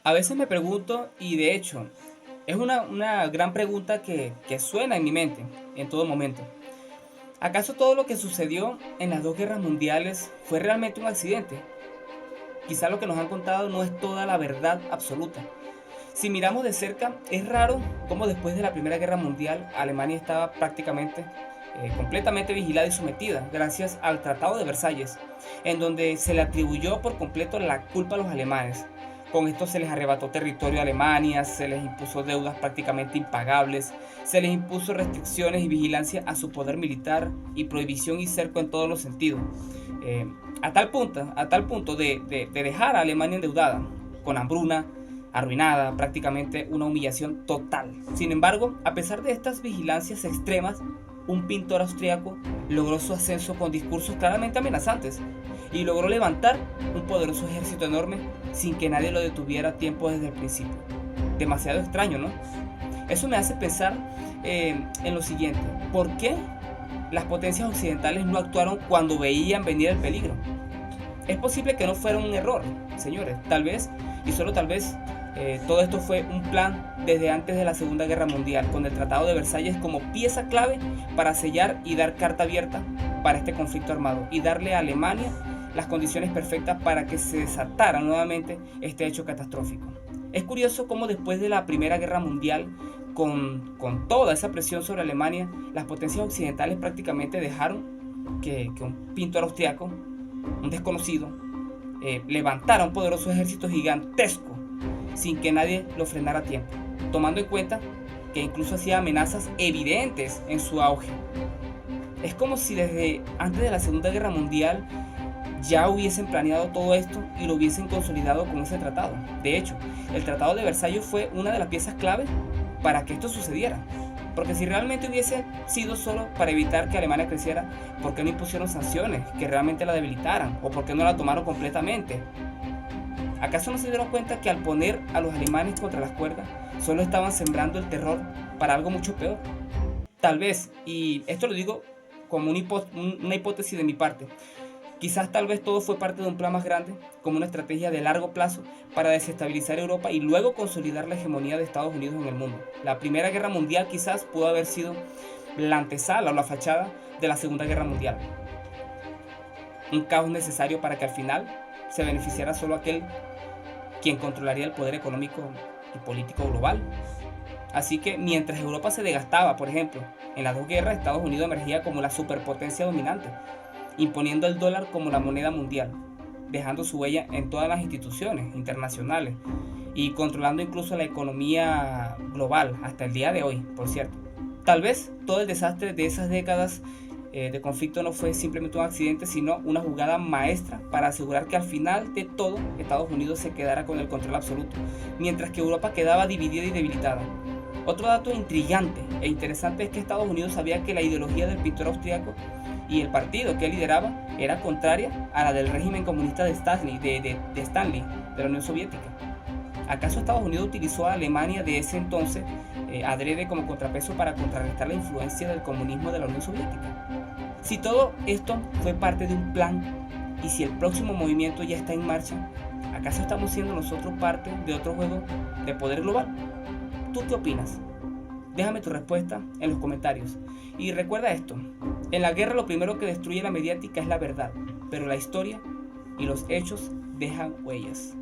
A veces me pregunto, y de hecho, es una gran pregunta que suena en mi mente en todo momento. ¿Acaso todo lo que sucedió en las dos guerras mundiales fue realmente un accidente? Quizá lo que nos han contado no es toda la verdad absoluta. Si miramos de cerca, es raro cómo después de la Primera Guerra Mundial Alemania estaba prácticamente completamente vigilada y sometida gracias al Tratado de Versalles, en donde se le atribuyó por completo la culpa a los alemanes. Con esto se les arrebató territorio a Alemania, se les impuso deudas prácticamente impagables, se les impuso restricciones y vigilancia a su poder militar y prohibición y cerco en todos los sentidos. Eh, a tal punto de dejar a Alemania endeudada, con hambruna, arruinada, prácticamente una humillación total. Sin embargo, a pesar de estas vigilancias extremas, un pintor austriaco logró su ascenso con discursos claramente amenazantes y logró levantar un poderoso ejército enorme sin que nadie lo detuviera a tiempo desde el principio. Demasiado extraño, ¿no? Eso me hace pensar en lo siguiente: ¿por qué las potencias occidentales no actuaron cuando veían venir el peligro? Es posible que no fuera un error, señores. Tal vez, y solo tal vez, todo esto fue un plan desde antes de la Segunda Guerra Mundial, con el Tratado de Versalles como pieza clave para sellar y dar carta abierta para este conflicto armado y darle a Alemania las condiciones perfectas para que se desatara nuevamente este hecho catastrófico. Es curioso cómo después de la Primera Guerra Mundial, con toda esa presión sobre Alemania, las potencias occidentales prácticamente dejaron que un pintor austriaco, un desconocido, levantara un poderoso ejército gigantesco sin que nadie lo frenara a tiempo, tomando en cuenta que incluso hacía amenazas evidentes en su auge. Es como si desde antes de la Segunda Guerra Mundial ya hubiesen planeado todo esto y lo hubiesen consolidado con ese tratado. De hecho, el Tratado de Versalles fue una de las piezas clave para que esto sucediera. Porque si realmente hubiese sido solo para evitar que Alemania creciera, ¿por qué no impusieron sanciones que realmente la debilitaran? ¿O por qué no la tomaron completamente? ¿Acaso no se dieron cuenta que al poner a los alemanes contra las cuerdas, solo estaban sembrando el terror para algo mucho peor? Tal vez, y esto lo digo como una hipótesis de mi parte, quizás tal vez todo fue parte de un plan más grande, como una estrategia de largo plazo para desestabilizar Europa y luego consolidar la hegemonía de Estados Unidos en el mundo. La Primera Guerra Mundial quizás pudo haber sido la antesala o la fachada de la Segunda Guerra Mundial. Un caos necesario para que al final se beneficiara solo aquel quien controlaría el poder económico y político global. Así que mientras Europa se desgastaba, por ejemplo, en las dos guerras, Estados Unidos emergía como la superpotencia dominante, imponiendo el dólar como la moneda mundial, dejando su huella en todas las instituciones internacionales y controlando incluso la economía global hasta el día de hoy, por cierto. Tal vez todo el desastre de esas décadas de conflicto no fue simplemente un accidente, sino una jugada maestra para asegurar que al final de todo Estados Unidos se quedara con el control absoluto, mientras que Europa quedaba dividida y debilitada. Otro dato intrigante e interesante es que Estados Unidos sabía que la ideología del pintor austriaco y el partido que él lideraba era contraria a la del régimen comunista de Stanley, de la Unión Soviética. ¿Acaso Estados Unidos utilizó a Alemania de ese entonces adrede como contrapeso para contrarrestar la influencia del comunismo de la Unión Soviética? Si todo esto fue parte de un plan y si el próximo movimiento ya está en marcha, ¿acaso estamos siendo nosotros parte de otro juego de poder global? ¿Tú qué opinas? Déjame tu respuesta en los comentarios. Y recuerda esto: en la guerra lo primero que destruye la mediática es la verdad, pero la historia y los hechos dejan huellas.